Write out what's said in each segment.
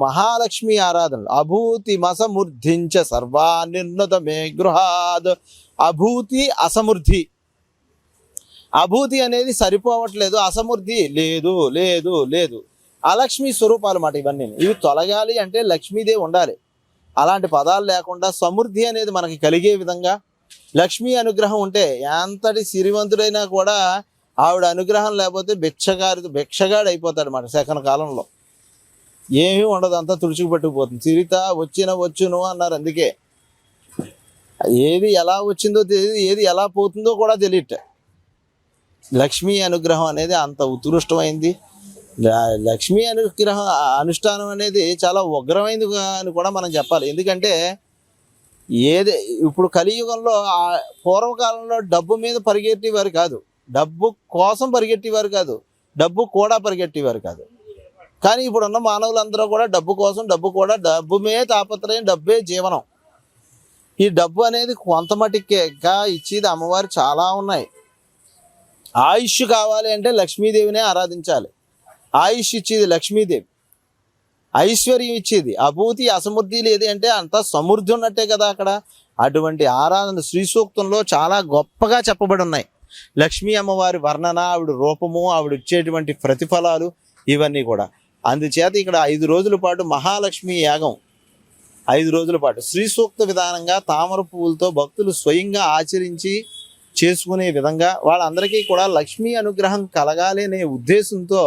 మహాలక్ష్మి ఆరాధనలు అభూతి మసమృద్ధించ సర్వానిర్ణతమే గృహాద్. అభూతి అసమృద్ధి. అభూతి అనేది సరిపోవట్లేదు, అసమృద్ధి లేదు లేదు లేదు. అలక్ష్మి స్వరూపాలు మాట ఇవన్నీ. ఇవి తొలగాలి అంటే లక్ష్మీదేవి ఉండాలి. అలాంటి పదాలు లేకుండా సమృద్ధి అనేది మనకి కలిగే విధంగా లక్ష్మీ అనుగ్రహం ఉంటే ఎంతటి సిరివంతుడైనా కూడా ఆవిడ అనుగ్రహం లేకపోతే భిక్షగాడు అయిపోతాడు అన్నమాట. సెకండ్ కాలంలో ఏమీ ఉండదు, అంతా తుడుచుకుపెట్టుకుపోతుంది. సిరిత వచ్చును అన్నారు. అందుకే ఏది ఎలా వచ్చిందో తెలియదు, ఏది ఎలా పోతుందో కూడా తెలియట. లక్ష్మీ అనుగ్రహం అనేది అంత ఉత్కృష్టమైంది. లక్ష్మీ అనుగ్రహం అనుష్ఠానం అనేది చాలా ఉగ్రమైంది అని కూడా మనం చెప్పాలి. ఎందుకంటే ఇప్పుడు కలియుగంలో పూర్వకాలంలో డబ్బు మీద పరిగెట్టేవారు కాదు, డబ్బు కోసం పరిగెట్టేవారు కాదు, డబ్బు కూడా పరిగెట్టేవారు కాదు. కానీ ఇప్పుడున్న మానవులందరూ కూడా డబ్బు కోసం, డబ్బు మీద తాపత్రయం, డబ్బే జీవనం. ఈ డబ్బు అనేది కొంత మటుకేగా ఇచ్చేది అమ్మవారు చాలా ఉన్నాయి. ఆయుష్ కావాలి అంటే లక్ష్మీదేవినే ఆరాధించాలి. ఆయుష్ ఇచ్చేది లక్ష్మీదేవి, ఐశ్వర్యం ఇచ్చేది. అభూతి అసమృద్ధి లేది అంటే అంత సమృద్ధి ఉన్నట్టే కదా అక్కడ. అటువంటి ఆరాధన శ్రీ సూక్తంలో చాలా గొప్పగా చెప్పబడి ఉన్నాయి. లక్ష్మీ అమ్మవారి వర్ణన, ఆవిడ రూపము, ఆవిడ ఇచ్చేటువంటి ప్రతిఫలాలు ఇవన్నీ కూడా. అందుచేత ఇక్కడ 5 రోజుల పాటు మహాలక్ష్మి యాగం, 5 రోజుల పాటు శ్రీ సూక్త విధానంగా తామర పువ్వులతో భక్తులు స్వయంగా ఆచరించి చేసుకునే విధంగా వాళ్ళందరికీ కూడా లక్ష్మీ అనుగ్రహం కలగాలి అనే ఉద్దేశంతో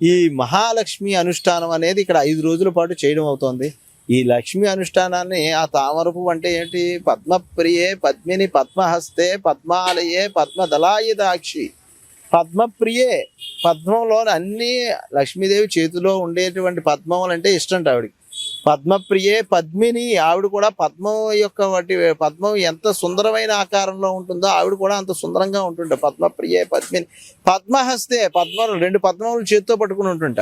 ఈ మహాలక్ష్మి అనుష్ఠానం అనేది ఇక్కడ 5 రోజుల పాటు చేయడం అవుతుంది. ఈ లక్ష్మీ అనుష్ఠానాన్ని ఆ తామర పువ్వు అంటే ఏంటి? పద్మప్రియే పద్మిని పద్మహస్తే పద్మాలయే పద్మదళాయుధాక్షి. పద్మప్రియే, పద్మంలోని అన్ని లక్ష్మీదేవి చేతిలో ఉండేటువంటి పద్మములు అంటే ఇష్టం ఆవిడికి. పద్మప్రియే పద్మిని, ఆవిడ కూడా పద్మం యొక్క పద్మం ఎంత సుందరమైన ఆకారంలో ఉంటుందో ఆవిడ కూడా అంత సుందరంగా ఉంటుండే. పద్మప్రియే పద్మిని. పద్మహస్తే, 2 పద్మములు చేతితో పట్టుకుని ఉంటుంట.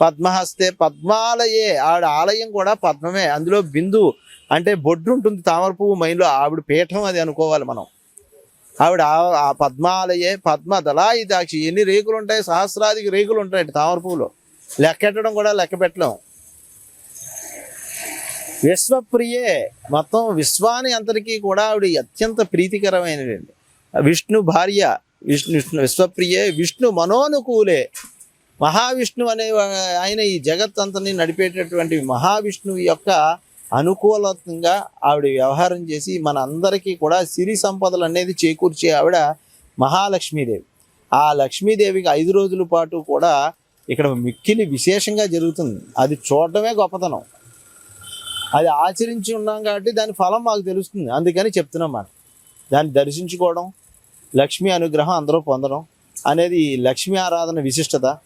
పద్మహస్తే పద్మాలయే, ఆవిడ ఆలయం కూడా పద్మమే. అందులో బిందు అంటే బొడ్డు ఉంటుంది తామర పువ్వు మైలో, ఆవిడ పీఠం అది అనుకోవాలి మనం. ఆవిడ ఆ పద్మాలయే పద్మదళాయుధాక్షి. ఎన్ని రేకులు ఉంటాయి? సహస్రాధిక రేకులు ఉంటాయి తామర పువ్వులో. లెక్కెట్టడం కూడా లెక్క పెట్టలేం. విశ్వప్రియే, మొత్తం విశ్వాన్ని అంతటికీ కూడా ఆవిడ అత్యంత ప్రీతికరమైనటువంటి విష్ణు భార్య. విశ్వప్రియే విష్ణు మనోనుకూలే. మహావిష్ణు అనే ఆయన ఈ జగత్తంతని నడిపేటటువంటి మహావిష్ణువు యొక్క అనుకూలంగా ఆవిడ వ్యవహారం చేసి మన అందరికీ కూడా సిరి సంపదలు అనేది చేకూర్చే ఆవిడ మహాలక్ష్మీదేవి. ఆ లక్ష్మీదేవికి 5 రోజుల పాటు కూడా ఇక్కడ మిక్కిలి విశేషంగా జరుగుతుంది. అది చూడటమే గొప్పతనం. అది ఆచరించి ఉన్నాం కాబట్టి దాని ఫలం మాకు తెలుస్తుంది. అందుకని చెప్తున్నాం మాట. దాన్ని దర్శించుకోవడం, లక్ష్మీ అనుగ్రహం అందరూ పొందడం అనేది లక్ష్మీ ఆరాధన విశిష్టత.